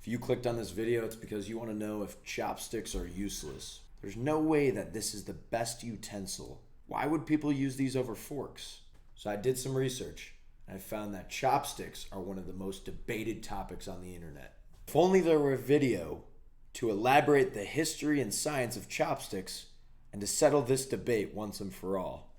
If you clicked on this video, it's because you want to know if chopsticks are useless. There's no way that this is the best utensil. Why would people use these over forks? So I did some research, and I found that chopsticks are one of the most debated topics on the internet. If only there were a video to elaborate the history and science of chopsticks and to settle this debate once and for all.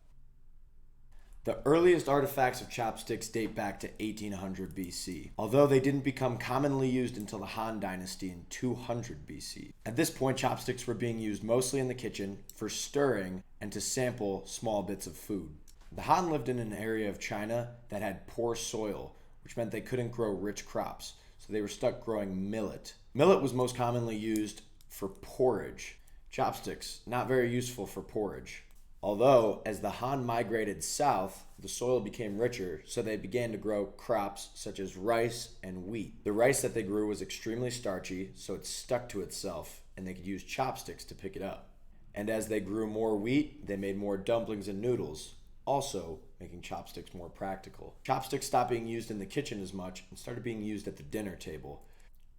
The earliest artifacts of chopsticks date back to 1800 BC, although they didn't become commonly used until the Han Dynasty in 200 BC. At this point, chopsticks were being used mostly in the kitchen for stirring and to sample small bits of food. The Han lived in an area of China that had poor soil, which meant they couldn't grow rich crops, so they were stuck growing millet. Millet was most commonly used for porridge. Chopsticks, not very useful for porridge. Although, as the Han migrated south, the soil became richer, so they began to grow crops such as rice and wheat. The rice that they grew was extremely starchy, so it stuck to itself, and they could use chopsticks to pick it up. And as they grew more wheat, they made more dumplings and noodles, also making chopsticks more practical. Chopsticks stopped being used in the kitchen as much and started being used at the dinner table.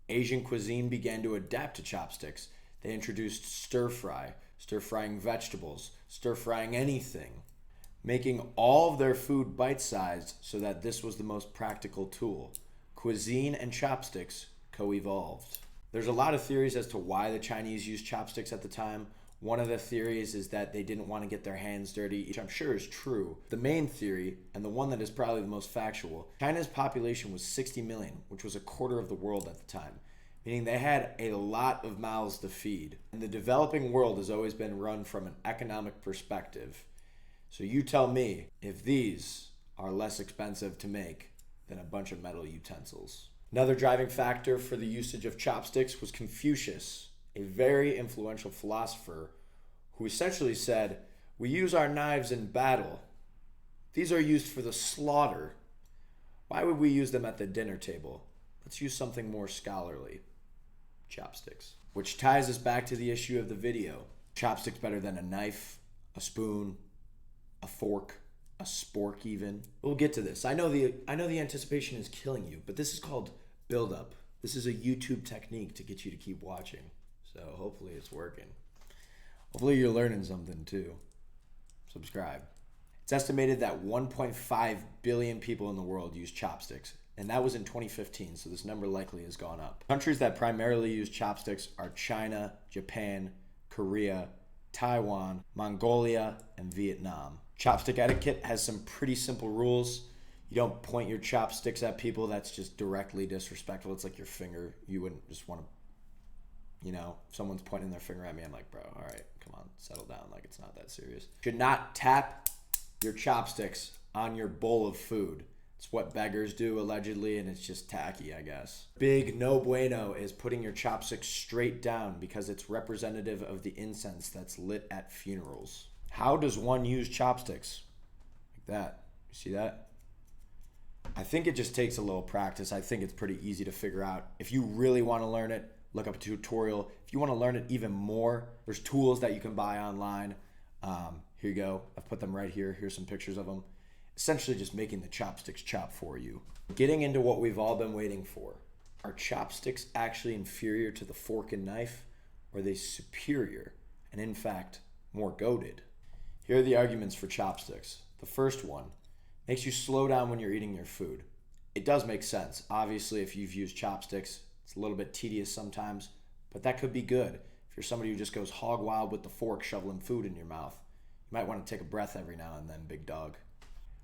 Asian cuisine began to adapt to chopsticks. They introduced stir-frying vegetables, stir-frying anything, making all of their food bite-sized so that this was the most practical tool. Cuisine and chopsticks co-evolved. There's a lot of theories as to why the Chinese used chopsticks at the time. One of the theories is that they didn't want to get their hands dirty, which I'm sure is true. The main theory, and the one that is probably the most factual, China's population was 60 million, which was a quarter of the world at the time, meaning they had a lot of mouths to feed. And the developing world has always been run from an economic perspective. So you tell me if these are less expensive to make than a bunch of metal utensils. Another driving factor for the usage of chopsticks was Confucius, a very influential philosopher who essentially said, "We use our knives in battle. These are used for the slaughter. Why would we use them at the dinner table? Let's use something more scholarly. Chopsticks." Which ties us back to the issue of the video. Chopsticks better than a knife, a spoon, a fork, a spork even. We'll get to this. I know the anticipation is killing you, but this is called build-up. This is a YouTube technique to get you to keep watching. So hopefully it's working. Hopefully you're learning something too. Subscribe. It's estimated that 1.5 billion people in the world use chopsticks, and that was in 2015, so this number likely has gone up. Countries that primarily use chopsticks are China, Japan, Korea, Taiwan, Mongolia, and Vietnam. Chopstick etiquette has some pretty simple rules. You don't point your chopsticks at people. That's just directly disrespectful. It's like your finger. You wouldn't just want to, if someone's pointing their finger at me, I'm like, bro, all right, come on, settle down. Like, it's not that serious. Should not tap your chopsticks on your bowl of food. It's what beggars do, allegedly, and it's just tacky, I guess. Big no bueno is putting your chopsticks straight down because it's representative of the incense that's lit at funerals. How does one use chopsticks? Like that. You see that? I think it just takes a little practice. I think it's pretty easy to figure out. If you really want to learn it, look up a tutorial. If you want to learn it even more, there's tools that you can buy online. Here you go. I've put them right here. Here's some pictures of them. Essentially just making the chopsticks chop for you. Getting into what we've all been waiting for. Are chopsticks actually inferior to the fork and knife? Or are they superior and in fact more goated? Here are the arguments for chopsticks. The first one, makes you slow down when you're eating your food. It does make sense. Obviously, if you've used chopsticks, it's a little bit tedious sometimes, but that could be good. If you're somebody who just goes hog wild with the fork shoveling food in your mouth, you might want to take a breath every now and then, big dog.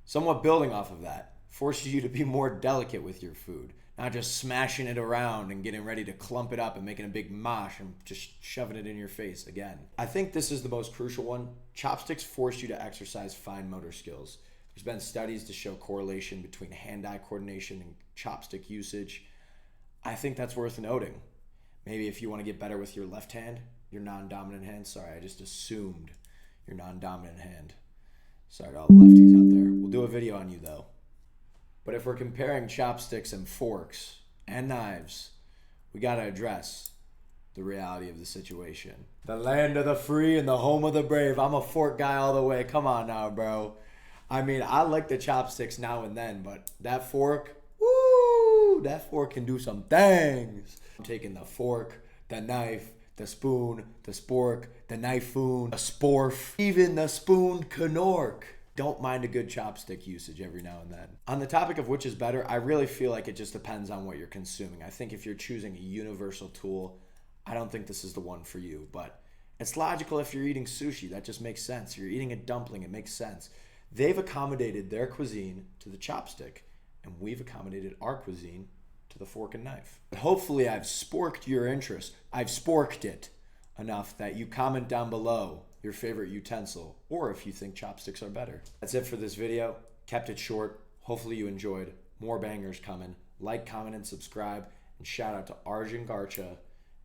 Somewhat building off of that, forces you to be more delicate with your food, not just smashing it around and getting ready to clump it up and making a big mosh and just shoving it in your face again. I think this is the most crucial one. Chopsticks force you to exercise fine motor skills. There's been studies to show correlation between hand-eye coordination and chopstick usage. I think that's worth noting. Maybe if you want to get better with your left hand, your non-dominant hand. Sorry, I just assumed your non-dominant hand. Sorry to all the lefties out there. We'll do a video on you though. But if we're comparing chopsticks and forks and knives, we got to address the reality of the situation. The land of the free and the home of the brave. I'm a fork guy all the way. Come on now, bro. I mean, I like the chopsticks now and then, but that fork, woo, that fork can do some things. taking the fork, the knife, the spoon, the spork, the knife-oon, the sporf, even the spoon canork. Don't mind a good chopstick usage every now and then. On the topic of which is better, I really feel like it just depends on what you're consuming. I think if you're choosing a universal tool, I don't think this is the one for you, but it's logical if you're eating sushi. That just makes sense. If you're eating a dumpling, it makes sense. They've accommodated their cuisine to the chopstick, and we've accommodated our cuisine to the fork and knife. Hopefully I've sporked your interest. I've sporked it enough that you comment down below your favorite utensil, or if you think chopsticks are better. That's it for this video. Kept it short. Hopefully you enjoyed. More bangers coming. Like, comment, and subscribe. And shout out to Arjun Garcha,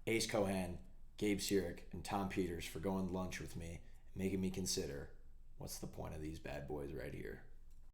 Ace Cohan, Gabe Sirik, and Tom Peters for going to lunch with me and making me consider, what's the point of these bad boys right here?